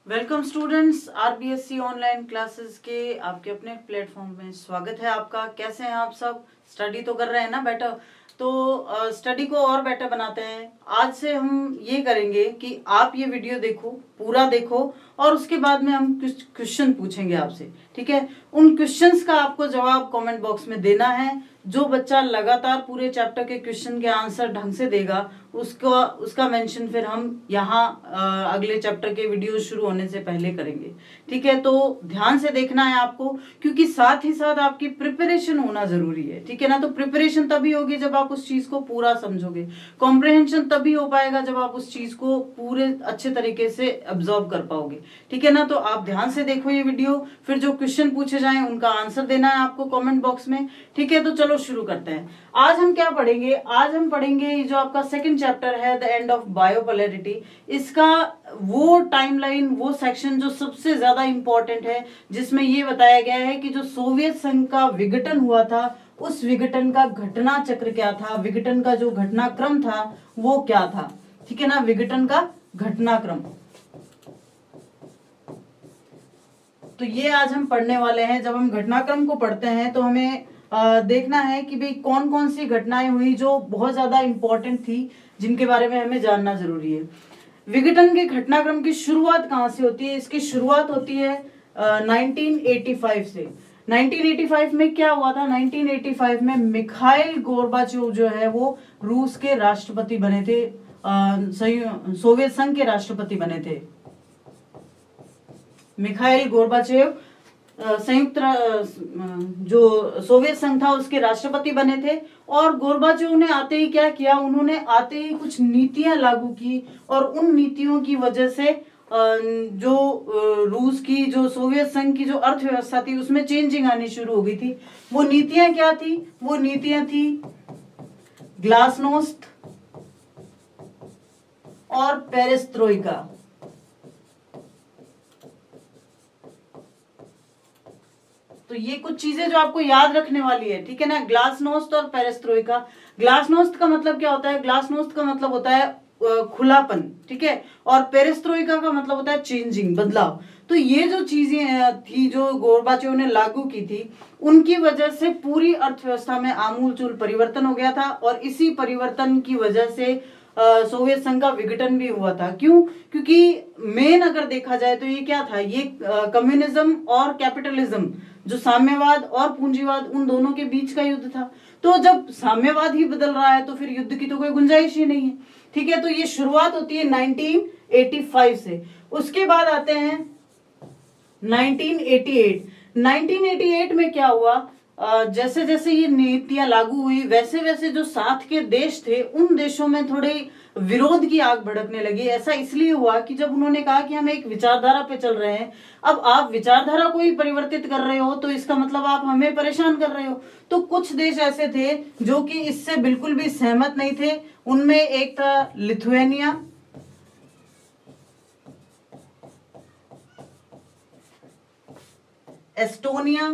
Welcome students, RBSC online classes के आपके अपने प्लेटफॉर्म में स्वागत है आपका। कैसे हैं आप सब? स्टडी तो कर रहे हैं ना बेटर? तो स्टडी को और बेटर बनाते हैं। आज से हम ये करेंगे कि आप ये वीडियो देखो, पूरा देखो, और उसके बाद में हम कुछ क्वेश्चन पूछेंगे आपसे। ठीक है? उन क्वेश्चंस का आपको जवाब कमेंट बॉक्स में देना है। जो बच्चा लगातार पूरे चैप्टर के क्वेश्चन के आंसर ढंग से देगा उसका मेंशन फिर हम यहाँ अगले चैप्टर के वीडियो शुरू होने से पहले करेंगे। ठीक है? तो ध्यान से देखना है आपको, क्योंकि साथ ही साथ आपकी प्रिपरेशन होना जरूरी है। ठीक है ना? तो प्रिपरेशन तभी होगी जब आप उस चीज को पूरा समझोगे। कॉम्प्रिहेंशन तभी हो पाएगा जब आप उस चीज को पूरे अच्छे तरीके से अब्जॉर्व कर पाओगे। ठीक है ना? तो आप ध्यान से देखो ये वीडियो, फिर जो क्वेश्चन पूछे जाएं उनका आंसर देना है आपको कमेंट बॉक्स में। ठीक है? तो चलो शुरू करते हैं। आज हम क्या पढ़ेंगे? आज हम पढ़ेंगे जो आपका सेकंड चैप्टर है, द एंड ऑफ बायोपोलैरिटी। इसका वो टाइमलाइन, वो सेक्शन जो सबसे ज्यादा इंपॉर्टेंट है, जिसमें ये बताया गया है कि जो सोवियत संघ का विघटन हुआ था, उस विघटन का घटना चक्र क्या था, विघटन का जो घटनाक्रम था वो क्या था। ठीक है ना? विघटन का घटनाक्रम, तो ये आज हम पढ़ने वाले हैं। जब हम घटनाक्रम को पढ़ते हैं तो हमें देखना है कि भाई कौन कौन सी घटनाएं हुई जो बहुत ज्यादा इंपॉर्टेंट थी, जिनके बारे में हमें जानना जरूरी है। विघटन के घटनाक्रम की शुरुआत कहाँ से होती है? इसकी शुरुआत होती है 1985 से। 1985 में क्या हुआ था? 1985 में मिखाइल गोर्बाचोव जो है वो रूस के राष्ट्रपति बने थे, सोवियत संघ के राष्ट्रपति बने थे। मिखाइल गोर्बाचेव संयुक्त जो सोवियत संघ था उसके राष्ट्रपति बने थे। और गोर्बाचेव ने आते ही क्या किया? उन्होंने आते ही कुछ नीतियां लागू की, और उन नीतियों की वजह से जो रूस की, जो सोवियत संघ की जो अर्थव्यवस्था थी उसमें चेंजिंग आनी शुरू हो गई थी। वो नीतियां क्या थी? वो नीतियां थी ग्लासनोस्ट और पेरेस्ट्रोइका। तो ये कुछ चीजें जो आपको याद रखने वाली है। ठीक है ना? ग्लासनोस्ट और पेरेस्ट्रोइका। ग्लासनोस्ट का मतलब क्या होता है? ग्लासनोस्ट का मतलब होता है खुलापन। ठीक है? और पेरेस्ट्रोइका का मतलब होता है चेंजिंग, बदलाव। तो ये जो चीजें थी जो गोर्बाचेव ने लागू की थी, उनकी वजह से पूरी अर्थव्यवस्था में आमूलचूल परिवर्तन हो गया था। और इसी परिवर्तन की वजह से सोवियत संघ का विघटन भी हुआ था। क्यों? क्योंकि मेन अगर देखा जाए तो ये क्या था? ये कम्युनिज्म और कैपिटलिज्म, जो साम्यवाद और पूंजीवाद, उन दोनों के बीच का युद्ध था। तो जब साम्यवाद ही बदल रहा है तो फिर युद्ध की तो कोई गुंजाइश ही नहीं है। ठीक है? तो ये शुरुआत होती है 1985 से। उसके बाद आते हैं 1988। 1988 में क्या हुआ? जैसे जैसे ये नीतियां लागू हुई, वैसे वैसे जो साथ के देश थे उन देशों में थोड़े विरोध की आग भड़कने लगी। ऐसा इसलिए हुआ कि जब उन्होंने कहा कि हम एक विचारधारा पे चल रहे हैं, अब आप विचारधारा को ही परिवर्तित कर रहे हो तो इसका मतलब आप हमें परेशान कर रहे हो। तो कुछ देश ऐसे थे जो कि इससे बिल्कुल भी सहमत नहीं थे। उनमें एक था लिथुआनिया, एस्टोनिया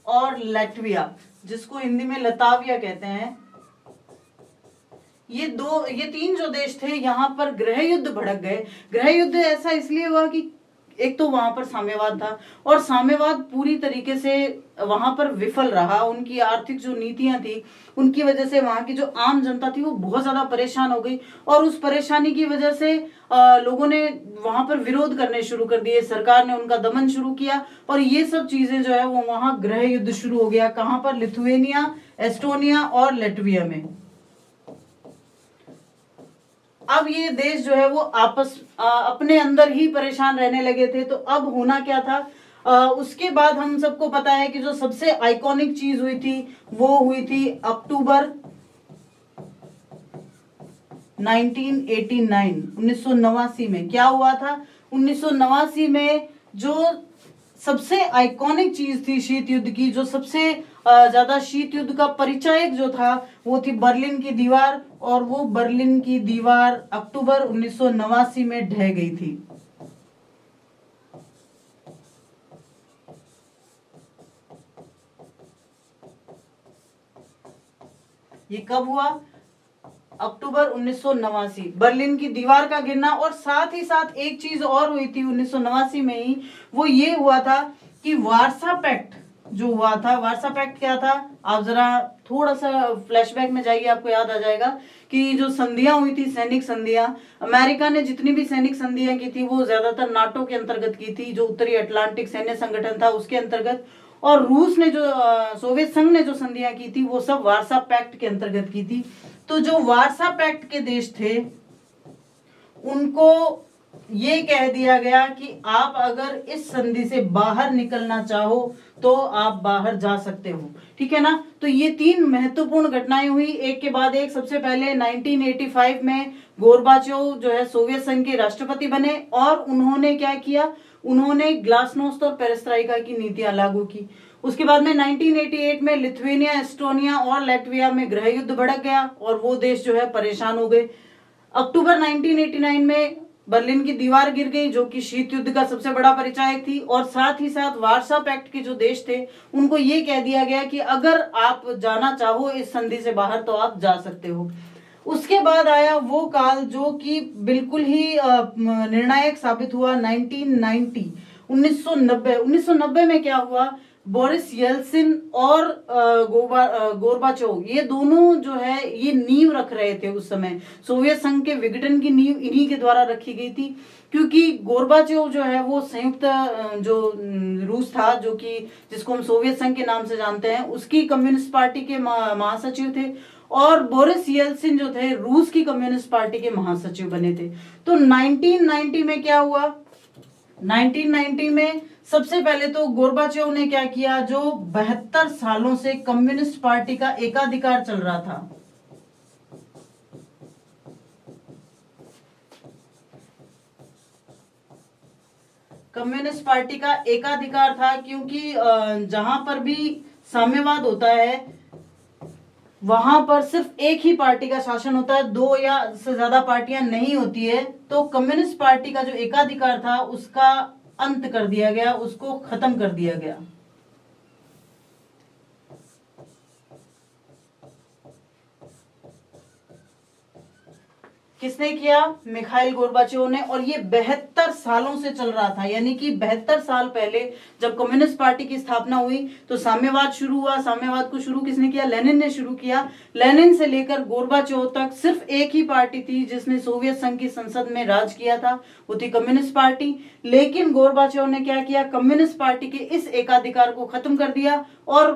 और लैटविया, जिसको हिंदी में लताविया कहते हैं। ये तीन जो देश थे, यहां पर गृह युद्ध भड़क गए। गृह युद्ध ऐसा इसलिए हुआ कि एक तो वहां पर साम्यवाद था, और साम्यवाद पूरी तरीके से वहां पर विफल रहा। उनकी आर्थिक जो नीतियां थी उनकी वजह से वहां की जो आम जनता थी वो बहुत ज्यादा परेशान हो गई, और उस परेशानी की वजह से लोगों ने वहां पर विरोध करने शुरू कर दिए। सरकार ने उनका दमन शुरू किया, और ये सब चीजें जो है वो वहां गृह युद्ध शुरू हो गया। कहां पर? लिथुआनिया, एस्टोनिया और लैटविया में। अब ये देश जो है वो आपस अपने अंदर ही परेशान रहने लगे थे। तो अब होना क्या था? उसके बाद हम सबको पता है कि जो सबसे आइकॉनिक चीज हुई थी वो हुई थी अक्टूबर 1989 में। क्या हुआ था 1989 में? जो सबसे आइकॉनिक चीज थी शीत युद्ध की, जो सबसे ज्यादा शीत युद्ध का परिचायक जो था वो थी बर्लिन की दीवार, और वो बर्लिन की दीवार अक्टूबर 1989 में ढह गई थी। ये कब हुआ? अक्टूबर 1989, बर्लिन की दीवार का गिरना। और साथ ही साथ एक चीज और हुई थी 1989 में ही, वो ये हुआ था कि वार्सा पैक्ट जो हुआ था। वार्सा पैक्ट क्या था, आप जरा थोड़ा सा फ्लैशबैक में जाइए, आपको याद आ जाएगा कि जो संधियां हुई थी, सैनिक संधियां, अमेरिका ने जितनी भी सैनिक संधियां की थी वो ज्यादातर नाटो के अंतर्गत की थी, जो उत्तरी अटलांटिक सैन्य संगठन था उसके अंतर्गत। और रूस ने जो सोवियत संघ ने जो संधियां की थी वो सब वार्सा पैक्ट के अंतर्गत की थी। तो जो वार्सा पैक्ट के देश थे उनको ये कह दिया गया कि आप अगर इस संधि से बाहर निकलना चाहो तो आप बाहर जा सकते हो, ठीक है ना। तो ये तीन महत्वपूर्ण घटनाएं हुई एक के बाद एक। सबसे पहले 1985 में गोरबाचोव जो है सोवियत संघ के राष्ट्रपति बने और उन्होंने क्या किया, उन्होंने ग्लासनोस्त और पेरेस्ट्राइका की नीतियां लागू की। उसके बाद में 1988 में लिथुआनिया, एस्टोनिया और लैटविया में गृह युद्ध भड़क गया और वो देश जो है परेशान हो गए। अक्टूबर 1989 में बर्लिन की दीवार गिर गई, जो कि शीत युद्ध का सबसे बड़ा परिचायक थी। और साथ ही साथ वार्सा पैक्ट के जो देश थे उनको ये कह दिया गया कि अगर आप जाना चाहो इस संधि से बाहर तो आप जा सकते हो। उसके बाद आया वो काल जो कि बिल्कुल ही निर्णायक साबित हुआ, 1990, 1990 में क्या हुआ, बोरिस येल्सिन और गोर्बाचोव ये दोनों जो है ये नींव रख रहे थे। उस समय सोवियत संघ के विघटन की नींव इन्हीं के द्वारा रखी गई थी, क्योंकि गोर्बाचोव जो है वो संयुक्त जो रूस था, जो कि जिसको हम सोवियत संघ के नाम से जानते हैं, उसकी कम्युनिस्ट पार्टी के महासचिव थे। और बोरिस येल्सिन जो थे रूस की कम्युनिस्ट पार्टी के महासचिव बने थे। तो 1990 में क्या हुआ, 1990 में सबसे पहले तो गोर्बाचोव ने क्या किया, जो 72 सालों से कम्युनिस्ट पार्टी का एकाधिकार चल रहा था, कम्युनिस्ट पार्टी का एकाधिकार था, क्योंकि जहां पर भी साम्यवाद होता है वहां पर सिर्फ एक ही पार्टी का शासन होता है, दो या से ज्यादा पार्टियां नहीं होती है। तो कम्युनिस्ट पार्टी का जो एकाधिकार था उसका अंत कर दिया गया, उसको खत्म कर दिया गया। किसने किया, मिखाइल गोर्बाचोव ने। और ये 72 सालों से चल रहा था, यानी कि 72 साल पहले जब कम्युनिस्ट पार्टी की स्थापना हुई तो साम्यवाद शुरू हुआ। साम्यवाद को शुरू किसने किया, लेनिन ने शुरू किया। लेनिन से लेकर गोर्बाचोव तक सिर्फ एक ही पार्टी थी जिसने सोवियत संघ की संसद में राज किया था, वो थी कम्युनिस्ट पार्टी। लेकिन गोर्बाचोव ने क्या किया, कम्युनिस्ट पार्टी के इस एकाधिकार को खत्म कर दिया और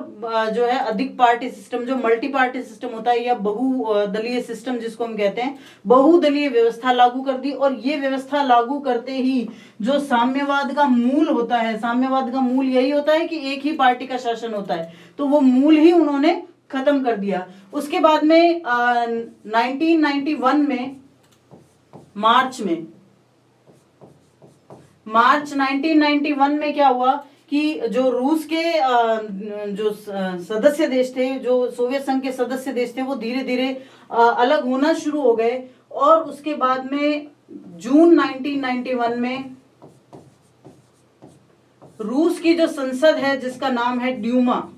जो है अधिक पार्टी सिस्टम, जो मल्टी पार्टी सिस्टम होता है या बहुदलीय सिस्टम जिसको हम कहते हैं, बहुदलीय व्यवस्था लागू कर दी। और ये व्यवस्था लागू करते ही जो साम्यवाद का मूल होता है, साम्यवाद का मूल यही होता है कि एक ही पार्टी का शासन होता है, तो वो मूल ही उन्होंने खत्म कर दिया। उसके बाद में 1991 में मार्च 1991 में क्या हुआ कि जो रूस के जो सदस्य देश थे, जो सोवियत संघ के सदस्य देश थे, वो धीरे धीरे अलग होना शुरू हो गए। और उसके बाद में जून 1991 में रूस की जो संसद है जिसका नाम है ड्यूमा,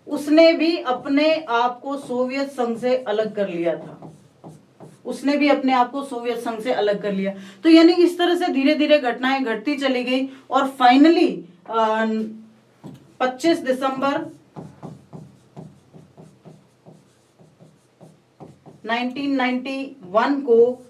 उसने भी अपने आप को सोवियत संघ से अलग कर लिया था, उसने भी अपने आप को सोवियत संघ से अलग कर लिया। तो यानी इस तरह से धीरे धीरे घटनाएं घटती चली गई और फाइनली 25 दिसंबर 1991 को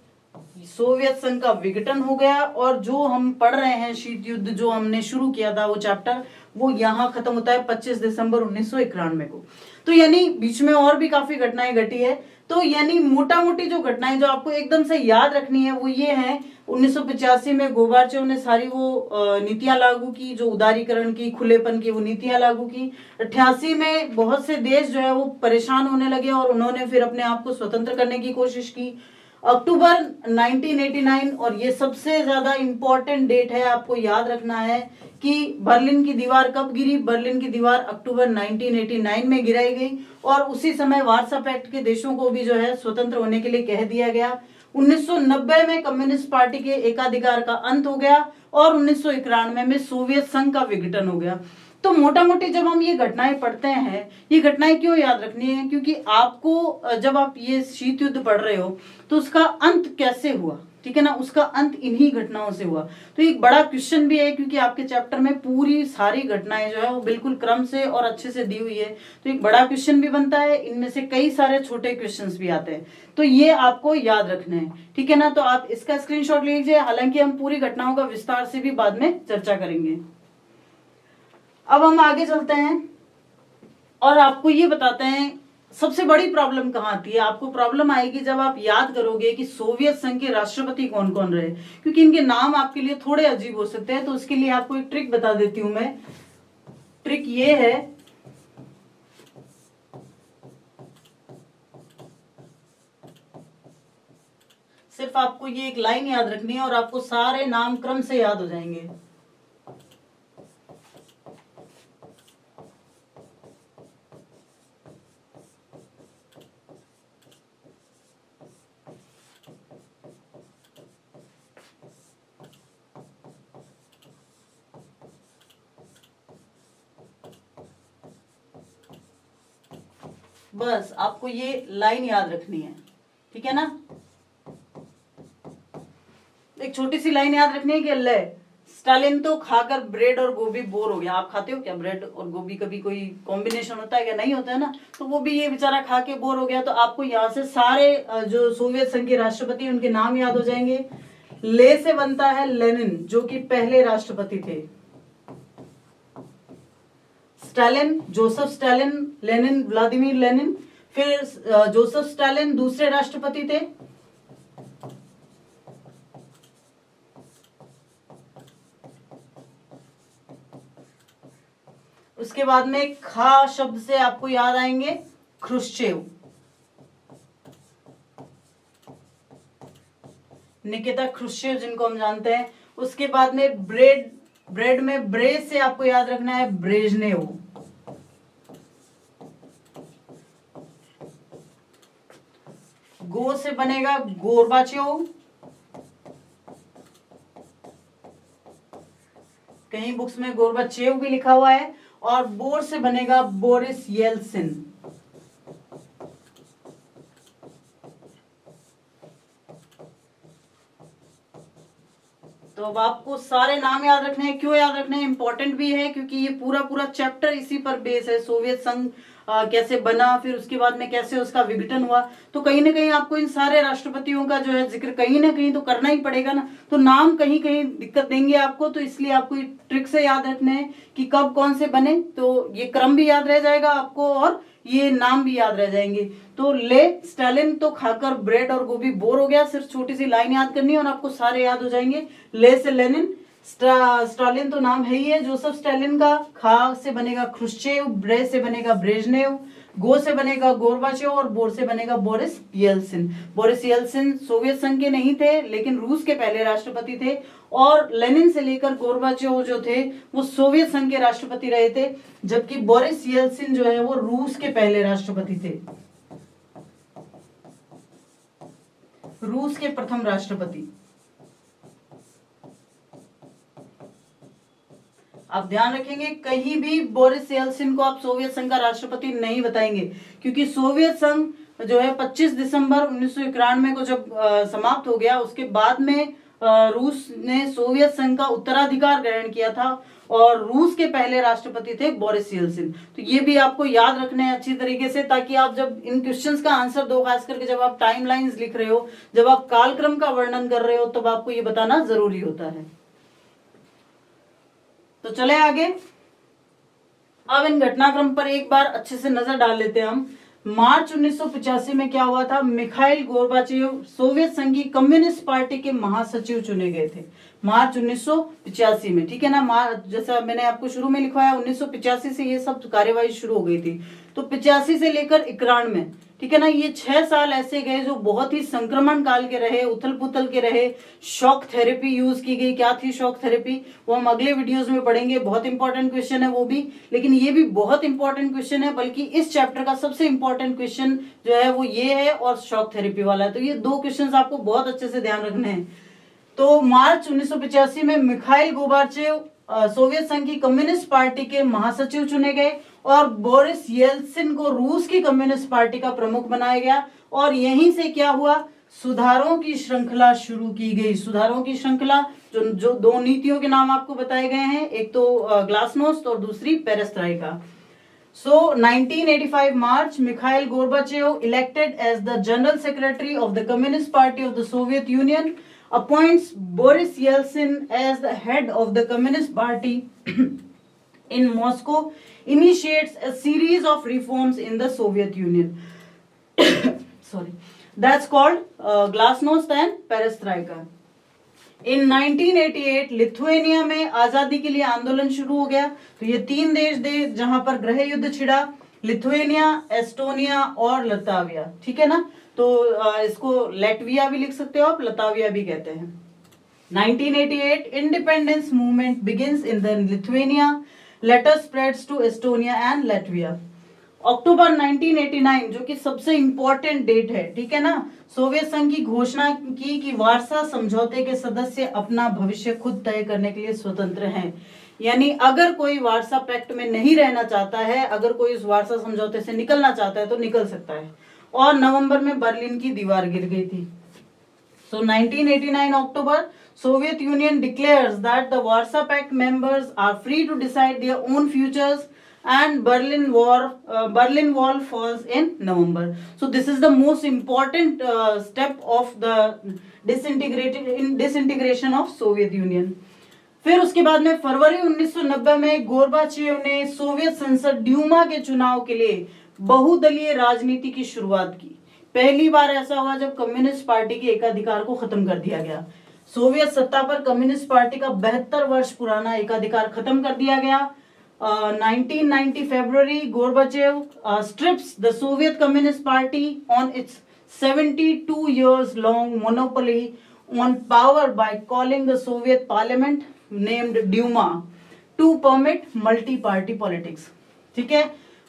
सोवियत संघ का विघटन हो गया। और जो हम पढ़ रहे हैं शीत युद्ध, जो हमने शुरू किया था वो चैप्टर, वो यहाँ खत्म होता है 25 दिसंबर 1991 को। तो यानी बीच में और भी काफी घटनाएं घटी है। तो यानी मोटा मोटी जो घटनाएं जो आपको एकदम से याद रखनी है वो ये है, 1985 में गोर्बाचोव ने सारी वो नीतियां लागू की, जो उदारीकरण की, खुलेपन की, वो नीतियां लागू की। 88 में बहुत से देश जो है वो परेशान होने लगे और उन्होंने फिर अपने आप को स्वतंत्र करने की कोशिश की। अक्टूबर 1989, और ये सबसे ज्यादा इंपॉर्टेंट डेट है, आपको याद रखना है कि बर्लिन की दीवार कब गिरी। बर्लिन की दीवार अक्टूबर 1989 में गिराई गई और उसी समय वार्सा पैक्ट के देशों को भी जो है स्वतंत्र होने के लिए कह दिया गया। 1990 में कम्युनिस्ट पार्टी के एकाधिकार का अंत हो गया और 1991 में सोवियत संघ का विघटन हो गया। तो मोटा मोटी जब हम ये घटनाएं पढ़ते हैं, ये घटनाएं क्यों याद रखनी है? क्योंकि आपको जब आप ये शीत युद्ध पढ़ रहे हो तो उसका अंत कैसे हुआ, ठीक है ना, उसका अंत इन्हीं घटनाओं से हुआ। तो एक बड़ा क्वेश्चन भी है, क्योंकि आपके चैप्टर में पूरी सारी घटनाएं जो है वो बिल्कुल क्रम से और अच्छे से दी हुई है, तो एक बड़ा क्वेश्चन भी बनता है, इनमें से कई सारे छोटे क्वेश्चंस भी आते हैं, तो ये आपको याद रखना है, ठीक है ना। तो आप इसका स्क्रीनशॉट ले लीजिए, हालांकि हम पूरी घटनाओं का विस्तार से भी बाद में चर्चा करेंगे। अब हम आगे चलते हैं और आपको ये बताते हैं सबसे बड़ी प्रॉब्लम कहाँ आती है। आपको प्रॉब्लम आएगी जब आप याद करोगे कि सोवियत संघ के राष्ट्रपति कौन कौन रहे, क्योंकि इनके नाम आपके लिए थोड़े अजीब हो सकते हैं। तो उसके लिए आपको एक ट्रिक बता देती हूं मैं। ट्रिक ये है, सिर्फ आपको ये एक लाइन याद रखनी है और आपको सारे नाम क्रम से याद हो जाएंगे। बस आपको ये लाइन याद रखनी है, ठीक है ना। एक छोटी सी लाइन याद रखनी है कि ले स्टालिन तो खाकर ब्रेड और गोभी बोर हो गया। आप खाते हो क्या ब्रेड और गोभी? कभी कोई कॉम्बिनेशन होता है क्या? नहीं होता है ना। तो वो भी ये बेचारा खा के बोर हो गया। तो आपको यहाँ से सारे जो सोवियत संघ के राष्ट्रपति उनके नाम याद हो जाएंगे। ले से बनता है लेनिन, जो कि पहले राष्ट्रपति थे। Stalin, Joseph Stalin, Lenin, Vladimir Lenin. फिर जोसेफ स्टालिन दूसरे राष्ट्रपति थे। उसके बाद में खा शब्द से आपको याद आएंगे ख्रुश्चेव, निकिता ख्रुश्चेव जिनको हम जानते हैं। उसके बाद में ब्रेड में ब्रे से आपको याद रखना है ब्रेजनेव। गो से बनेगा गोर्बाचेव, कहीं बुक्स में गोर्बाचेव भी लिखा हुआ है। और बोर से बनेगा बोरिस येल्सिन। तो अब आपको सारे नाम याद रखने हैं। क्यों याद रखने हैं? इंपॉर्टेंट भी है, क्योंकि ये पूरा चैप्टर इसी पर बेस है। सोवियत संघ कैसे बना, फिर उसके बाद में कैसे उसका विघटन हुआ। तो कहीं ना कहीं आपको इन सारे राष्ट्रपतियों का जो है जिक्र कहीं ना कहीं तो करना ही पड़ेगा ना। तो नाम कहीं कहीं दिक्कत देंगे आपको, तो इसलिए आपको ट्रिक से याद रखने हैं कि कब कौन से बने। तो ये क्रम भी याद रह जाएगा आपको और ये नाम भी याद रह जाएंगे। तो ले स्टालिन तो खाकर ब्रेड और गोभी बोर हो गया, सिर्फ छोटी सी लाइन याद करनी है और आपको सारे याद हो जाएंगे। ले से लेनिन, स्टालिन तो नाम है ही है जोसेफ स्टालिन का। खा से बनेगा ख्रुश्चेव, ब्रे से बनेगा ब्रेजनेव, गो से बनेगा गोर्बाचेव और बोर से बनेगा Boris Yeltsin. Boris Yeltsin Soviet संघ के नहीं थे, लेकिन रूस के पहले राष्ट्रपति थे। और लेनिन से लेकर गोर्बाचेव जो थे वो सोवियत संघ के राष्ट्रपति रहे थे, जबकि बोरिस येल्सिन जो है वो रूस के पहले राष्ट्रपति थे, रूस के प्रथम राष्ट्रपति। आप ध्यान रखेंगे, कहीं भी बोरिस येल्सिन को आप सोवियत संघ का राष्ट्रपति नहीं बताएंगे, क्योंकि सोवियत संघ जो है 25 दिसंबर 1991 को जब समाप्त हो गया, उसके बाद में रूस ने सोवियत संघ का उत्तराधिकार ग्रहण किया था और रूस के पहले राष्ट्रपति थे बोरिस येल्सिन। तो ये भी आपको याद रखना है अच्छी तरीके से, ताकि आप जब इन क्वेश्चंस का आंसर दो, खास करके जब आप टाइमलाइंस लिख रहे हो, जब आप कालक्रम का वर्णन कर रहे हो, तब आपको ये बताना जरूरी होता है। तो चले आगे। अब इन घटनाक्रम पर एक बार अच्छे से नजर डाल लेते हैं हम। मार्च 1985 में क्या हुआ था? मिखाइल गोर्बाचेव सोवियत संघ की कम्युनिस्ट पार्टी के महासचिव चुने गए थे मार्च 1985 में, ठीक है ना। जैसा मैंने आपको शुरू में लिखवाया, 1985 से ये सब कार्यवाही शुरू हो गई थी। तो 85 से लेकर 91, ठीक है ना, ये 6 साल ऐसे गए जो बहुत ही संक्रमण काल के रहे, उथल पुथल के रहे। शॉक थेरेपी यूज की गई। क्या थी शॉक थेरेपी? वो हम अगले वीडियोस में पढ़ेंगे, बहुत इंपॉर्टेंट क्वेश्चन है वो भी। लेकिन ये भी बहुत इंपॉर्टेंट क्वेश्चन है, बल्कि इस चैप्टर का सबसे इंपॉर्टेंट क्वेश्चन जो है वो ये है और शॉक थेरेपी वाला है। तो ये 2 क्वेश्चन आपको बहुत अच्छे से ध्यान रखने हैं। तो मार्च 1985 में मिखाइल गोर्बाचेव सोवियत संघ की कम्युनिस्ट पार्टी के महासचिव चुने गए और बोरिस येल्सिन को रूस की कम्युनिस्ट पार्टी का प्रमुख बनाया गया। और यहीं से क्या हुआ, सुधारों की श्रृंखला शुरू की गई। सुधारों की श्रृंखला, जो दो नीतियों के नाम आपको बताए गए हैं, एक तो ग्लासनोस्ट और दूसरी पेरेस्ट्राइका। So 1985 March, Mikhail Gorbachev, elected as the General Secretary of the Communist Party of the Soviet Union, appoints Boris Yeltsin as the head of the Communist Party in Moscow, initiates a series of reforms in the Soviet Union. Sorry, that's called Glasnost and Perestroika. In 1988 Lithuania में आजादी के लिए आंदोलन शुरू हो गया। तो ये तीन देश जहां पर गृह युद्ध छिड़ा, लिथुएनिया, एस्टोनिया और लताविया, ठीक है ना। तो इसको लेटविया भी लिख सकते हो आप, लताविया भी कहते हैं। 1988 independence movement begins in the Lithuania, later spreads to Estonia and Latvia. अक्टूबर 1989 जो कि सबसे इंपॉर्टेंट डेट है, ठीक है ना, सोवियत संघ की घोषणा की कि वार्सा समझौते के सदस्य अपना भविष्य खुद तय करने के लिए स्वतंत्र हैं। यानी अगर कोई वार्सा पैक्ट में नहीं रहना चाहता है, अगर कोई उस वार्सा समझौते से निकलना चाहता है तो निकल सकता है। और नवंबर में बर्लिन की दीवार गिर गई थी। So 1989 October, Soviet Union declares that the Warsaw Pact members are free to decide their own futures, and Berlin Wall falls in November. So this is the most important step of the disintegration of Soviet Union. फिर उसके बाद में फरवरी 1990 में Gorbachev ने Soviet संसद Dumas के चुनाव के लिए बहुदलीय राजनीति की शुरुआत की। पहली बार ऐसा हुआ जब कम्युनिस्ट पार्टी के एकाधिकार को खत्म कर दिया गया। सोवियत सत्ता पर कम्युनिस्ट पार्टी का 72 वर्ष पुराना एकाधिकार खत्म कर दिया गया। 1990 February, Gorbachev strips the Soviet Communist Party on its 72 years long monopoly on power by calling the Soviet Parliament named Duma to permit multi-party politics. ठीक है।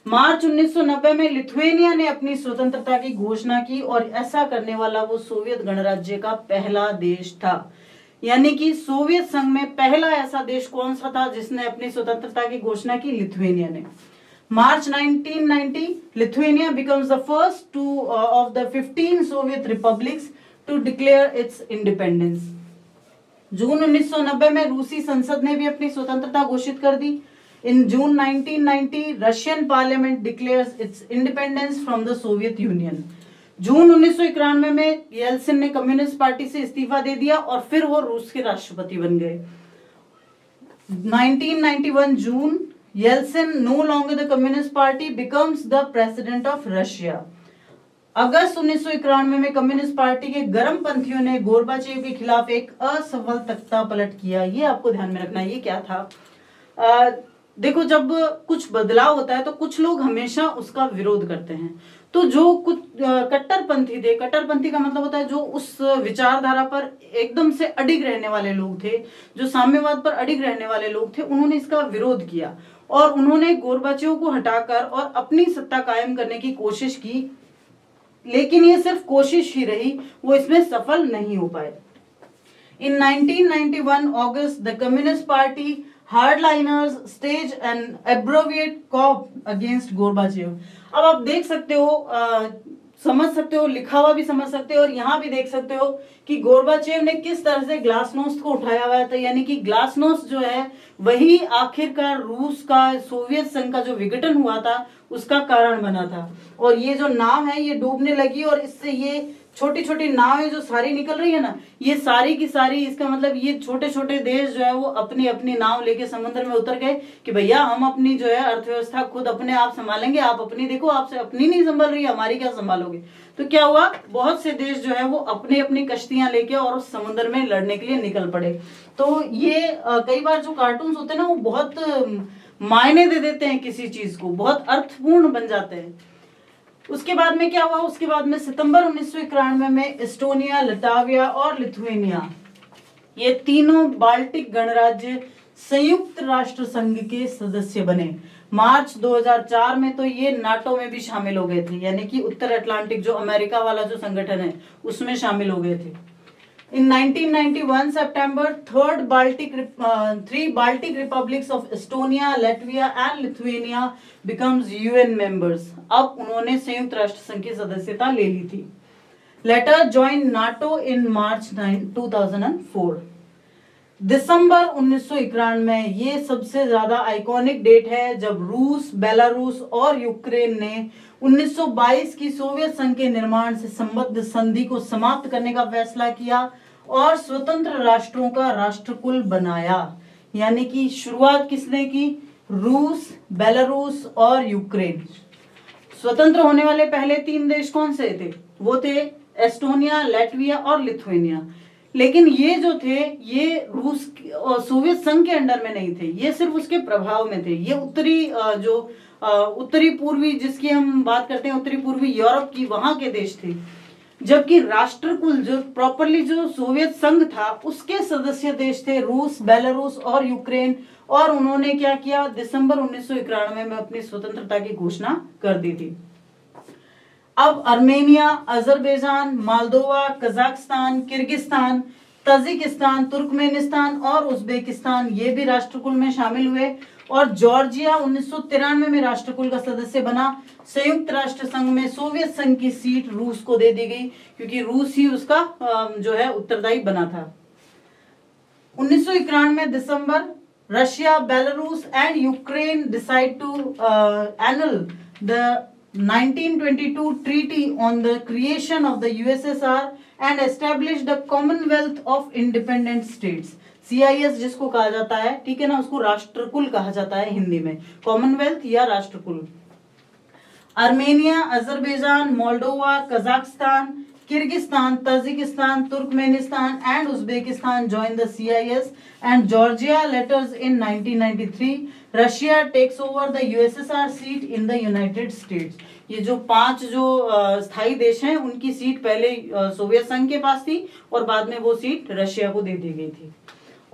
मार्च 1990 में लिथुएनिया ने अपनी स्वतंत्रता की घोषणा की और ऐसा करने वाला वो सोवियत गणराज्य का पहला देश था। यानी कि सोवियत संघ में पहला ऐसा देश कौन सा था जिसने अपनी स्वतंत्रता की घोषणा की? लिथुएनिया ने। मार्च 1990 Lithuania becomes the first of the 15 Soviet republics to declare its independence. जून 1990 में रूसी संसद ने भी अपनी स्वतंत्रता घोषित कर दी। In June 1990, Russian Parliament declares its independence from the Soviet Union. जून 1991 में येल्सिन ने कम्युनिस्ट पार्टी से इस्तीफा दे दिया और फिर वो रूस के राष्ट्रपति बन गए। 1991 जून, Yeltsin no longer the Communist Party becomes the president of Russia. अगस्त 1991 में कम्युनिस्ट पार्टी के गर्मपंथियों ने गोर्बाचेव के खिलाफ एक असफल तख्ता पलट किया। ये आपको ध्यान में रखना है। ये क्या था? देखो, जब कुछ बदलाव होता है तो कुछ लोग हमेशा उसका विरोध करते हैं। तो जो कुछ कट्टरपंथी थे, कट्टरपंथी का मतलब होता है जो उस विचारधारा पर एकदम से अडिग रहने वाले लोग थे, जो साम्यवाद पर अडिग रहने वाले लोग थे, उन्होंने इसका विरोध किया और उन्होंने गोर्बाचेव को हटाकर और अपनी सत्ता कायम करने की कोशिश की। लेकिन ये सिर्फ कोशिश ही रही, वो इसमें सफल नहीं हो पाए। In 1991 August, the Communist Party hardliners stage an abbreviated coup against Gorbachev. अब आप देख सकते हो, समझ सकते हो, लिखा हुआ भी समझ सकते हो और यहाँ भी देख सकते हो कि गोर्बाचेव ने किस तरह से ग्लासनोस्ट को उठाया हुआ था। यानी कि ग्लासनोस्ट जो है वही आखिरकार रूस का, सोवियत संघ का जो विघटन हुआ था उसका कारण बना था। और ये जो नाव है ये डूबने लगी और इससे ये छोटी छोटी नावें जो सारी निकल रही है ना, ये सारी की सारी, इसका मतलब ये छोटे छोटे देश जो है वो अपनी अपनी नाव लेके समुद्र में उतर गए कि भैया हम अपनी जो है अर्थव्यवस्था खुद अपने आप संभालेंगे, आप अपनी देखो, आपसे अपनी नहीं संभल रही, हमारी क्या संभालोगे। तो क्या हुआ, बहुत से देश जो है वो अपनी अपनी कश्तियां लेके और उस समुद्र में लड़ने के लिए निकल पड़े। तो ये कई बार जो कार्टून्स होते हैं ना वो बहुत मायने दे देते हैं किसी चीज को, बहुत अर्थपूर्ण बन जाते हैं। उसके बाद में क्या हुआ, उसके बाद में सितंबर 1991 में एस्टोनिया, लताविया और लिथुएनिया, ये तीनों बाल्टिक गणराज्य संयुक्त राष्ट्र संघ के सदस्य बने। मार्च 2004 में तो ये नाटो में भी शामिल हो गए थे, यानी कि उत्तर अटलांटिक जो अमेरिका वाला जो संगठन है उसमें शामिल हो गए थे। In 1991 September, three Baltic republics of Estonia, Latvia and Lithuania becomes UN members. अब उन्होंने संयुक्त राष्ट्र संघ की सदस्यता ले ली थी. Later joined NATO in March 2004. दिसंबर 1991 में ये सबसे ज्यादा आइकॉनिक डेट है जब रूस, बेलारूस और यूक्रेन ने 1922 की सोवियत संघ के निर्माण से संबद्ध संधि को समाप्त करने का फैसला किया और स्वतंत्र राष्ट्रों का राष्ट्रकुल बनाया. यानी कि शुरुआत किसने की? रूस, बेलारूस और यूक्रेन. स्वतंत्र होने वाले पहले 3 देश कौन से थे? वो थे एस्टोनिया, लैटविया और लिथुआनिया. लेकिन ये जो थे ये रूस सोवियत संघ के अंडर में नहीं थे, ये सिर्फ उसके प्रभाव में थे. ये उत्तरी पूर्वी जिसकी हम बात करते हैं, उत्तरी पूर्वी यूरोप की वहां के देश थे. जबकि राष्ट्रकुल जो प्रॉपरली जो सोवियत संघ था उसके सदस्य देश थे रूस, बेलारूस और यूक्रेन. और उन्होंने क्या किया? दिसंबर 1991 में अपनी स्वतंत्रता की घोषणा कर दी थी. अब Armenia, Azerbaijan, Moldova, Kazakhstan, Kyrgyzstan, Tajikistan, Turkmenistan और उज्बेकिस्तान ये भी राष्ट्रकुल में शामिल हुए. और जॉर्जिया 1993 में राष्ट्रकुल का सदस्य बना. संयुक्त राष्ट्र संघ में सोवियत संघ की सीट रूस को दे दी गई क्योंकि रूस ही उसका जो है उत्तरदायी बना था. 1991 में दिसंबर, Russia, Belarus and Ukraine decide to annul the 1922 treaty on the creation of the USSR and establish the Commonwealth of Independent States. CIS जिसको कहा जाता है, ठीक है ना, उसको राष्ट्रकुल कहा जाता है हिंदी में, कॉमनवेल्थ या राष्ट्रकुल. Armenia, Azerbaijan, Moldova, Kazakhstan, Kyrgyzstan, Tajikistan, Turkmenistan and Uzbekistan joined the CIS and Georgia later in 1993. Russia takes over the USSR seat in the United States. ये जो 5 जो स्थायी देश हैं उनकी सीट पहले सोवियत संघ के पास थी और बाद में वो सीट रशिया को दे दी गई थी.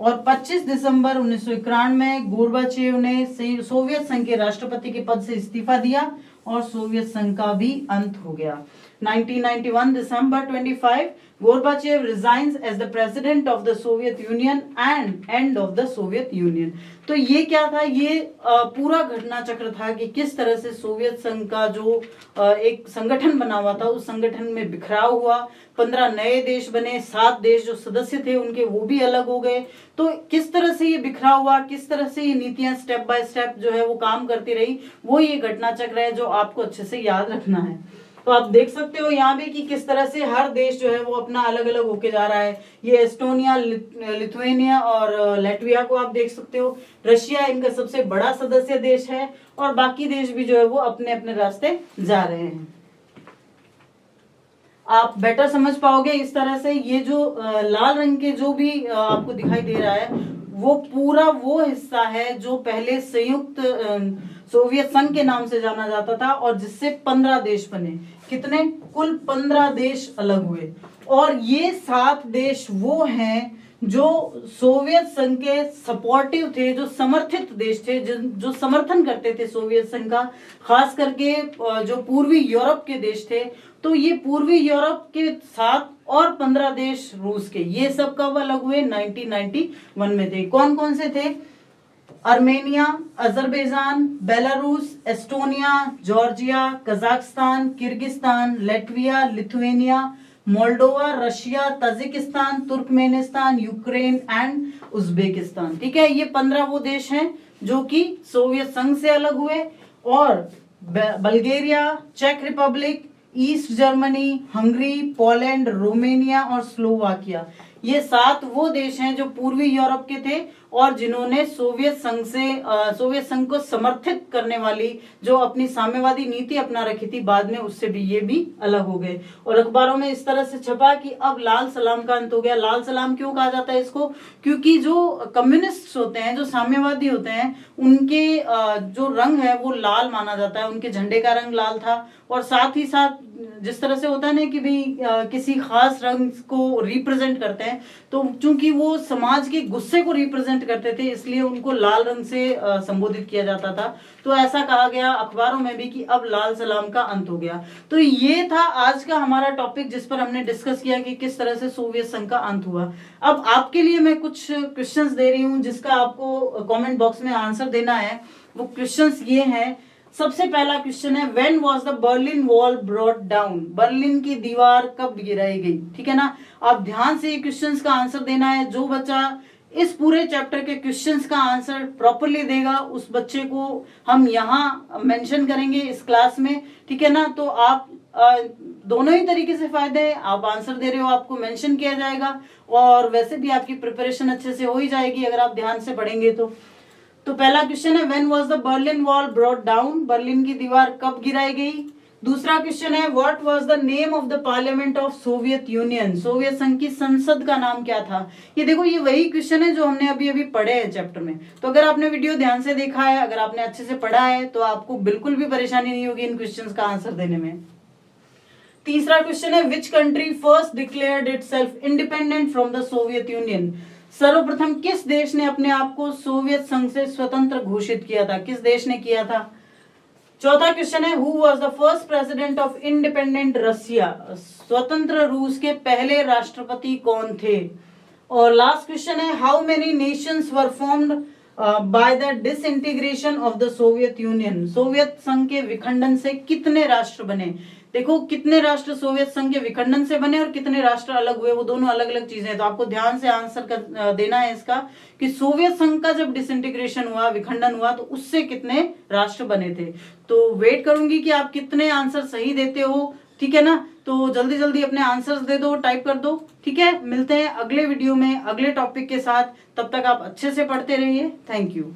और 25 दिसंबर 1991 में गोर्बाचेव ने सोवियत संघ के राष्ट्रपति के पद से इस्तीफा दिया और सोवियत संघ का भी अंत हो गया. 1991 December 25, Gorbachev resigns as the president of the Soviet Union and end of the Soviet Union. तो ये क्या था? ये पूरा घटना चक्र था कि किस तरह से सोवियत संघ का जो एक संगठन बना हुआ था उस संगठन में बिखराव हुआ. 15 नए देश बने, 7 देश जो सदस्य थे उनके वो भी अलग हो गए. तो किस तरह से ये बिखराव हुआ, किस तरह से ये नीतियां स्टेप बाय स्टेप जो है वो काम करती रही, वो ये घटना चक्र है जो आपको अच्छे से याद रखना है. तो आप देख सकते हो यहाँ भी कि किस तरह से हर देश जो है वो अपना अलग अलग होके जा रहा है. ये एस्टोनिया, लिथुआनिया और लैटविया को आप देख सकते हो. रशिया इनका सबसे बड़ा सदस्य देश है और बाकी देश भी जो है वो अपने अपने रास्ते जा रहे हैं. आप बेटर समझ पाओगे इस तरह से. ये जो लाल रंग के जो भी आपको दिखाई दे रहा है वो पूरा वो हिस्सा है जो पहले संयुक्त सोवियत संघ के नाम से जाना जाता था और जिससे 15 देश बने. कितने? कुल 15 देश अलग हुए. और ये 7 देश वो हैं जो सोवियत संघ के सपोर्टिव थे, जो समर्थित देश थे, जो समर्थन करते थे सोवियत संघ का. खास करके जो पूर्वी यूरोप के देश थे. तो ये पूर्वी यूरोप के 7 और 15 देश रूस के, ये सब कब अलग हुए? 1991 में थे. कौन कौन से थे? Armenia, Azerbaijan, Belarus, Estonia, Georgia, Kazakhstan, Kyrgyzstan, Latvia, Lithuania, Moldova, Russia, Tajikistan, Turkmenistan, Ukraine and Uzbekistan. ठीक है, ये 15 वो देश हैं जो कि सोवियत संघ से अलग हुए. और बल्गेरिया, चेक Republic, East Germany, Hungary, Poland, Romania और स्लोवाकिया, ये 7 वो देश हैं जो पूर्वी यूरोप के थे और जिन्होंने सोवियत संघ को समर्थित करने वाली जो अपनी साम्यवादी नीति अपना रखी थी, बाद में उससे भी ये भी अलग हो गए. और अखबारों में इस तरह से छपा कि अब लाल सलाम का अंत हो गया. लाल सलाम क्यों कहा जाता है इसको? क्योंकि जो कम्युनिस्ट होते हैं, जो साम्यवादी होते हैं, उनके जो रंग है वो लाल माना जाता है. उनके झंडे का रंग लाल था. और साथ ही साथ जिस तरह से होता है ना कि भी किसी खास रंग को रिप्रेजेंट करते हैं, हैं, तो चूंकि वो समाज के गुस्से को रिप्रेजेंट करते थे इसलिए उनको लाल रंग से संबोधित किया जाता था। तो ऐसा कहा गया अखबारों में भी कि अब लाल सलाम का अंत हो गया। तो ये था आज का हमारा टॉपिक जिस पर हमने डिस्कस किया कि किस तरह से सोवियत संघ का अंत हुआ। अब आपके लिए मैं कुछ क्वेश्चंस दे रही हूं जिसका आपको कमेंट बॉक्स में आंसर देना है। वो क्वेश्चंस ये हैं। सबसे पहला क्वेश्चन है, when was the Berlin wall brought down? Berlin की दीवार कब गिराई गई? ठीक है ना, आप ध्यान से ये क्वेश्चंस का आंसर देना है। जो बच्चा इस पूरे चैप्टर के क्वेश्चंस का आंसर प्रॉपरली देगा उस बच्चे को हम यहाँ मेंशन करेंगे इस क्लास में। ठीक है ना, तो आप दोनों ही तरीके से फायदे हैं। आप आंसर दे रहे हो, आपको मेंशन किया जाएगा, और वैसे भी आपकी प्रिपरेशन अच्छे से हो ही जाएगी अगर आप ध्यान से पढ़ेंगे तो पहला क्वेश्चन है, when was the Berlin wall brought down? Berlin की दीवार कब गिराई गई? दूसरा क्वेश्चन है, what was the name of the parliament of Soviet union? Soviet संघ की संसद का नाम क्या था? ये देखो, ये वही क्वेश्चन है जो हमने अभी अभी पढ़े हैं चैप्टर में। तो अगर आपने वीडियो ध्यान से देखा है, अगर आपने अच्छे से पढ़ा है, तो आपको बिल्कुल भी परेशानी नहीं होगी इन क्वेश्चंस का आंसर देने में। तीसरा क्वेश्चन है, which country first declared itself independent from the Soviet union? सर्वप्रथम किस देश ने अपने आप को सोवियत संघ से स्वतंत्र घोषित किया था? किस देश ने किया था? चौथा क्वेश्चन है, who was the first president of independent Russia? स्वतंत्र रूस के पहले राष्ट्रपति कौन थे? और लास्ट क्वेश्चन है, how many Nations were formed by the disintegration of the Soviet union? Soviet संघ के विखंडन से कितने राष्ट्र बने? देखो, कितने राष्ट्र सोवियत संघ के विखंडन से बने और कितने राष्ट्र अलग हुए, वो दोनों अलग अलग चीजें हैं। तो आपको ध्यान से आंसर देना है इसका कि सोवियत संघ का जब डिसइंटीग्रेशन हुआ, विखंडन हुआ, तो उससे कितने राष्ट्र बने थे। तो वेट करूंगी कि आप कितने आंसर सही देते हो। ठीक है ना, तो जल्दी जल्दी अपने आंसर्स दे दो, टाइप कर दो। ठीक है, मिलते हैं अगले वीडियो में अगले टॉपिक के साथ। तब तक आप अच्छे से पढ़ते रहिए। Thank you.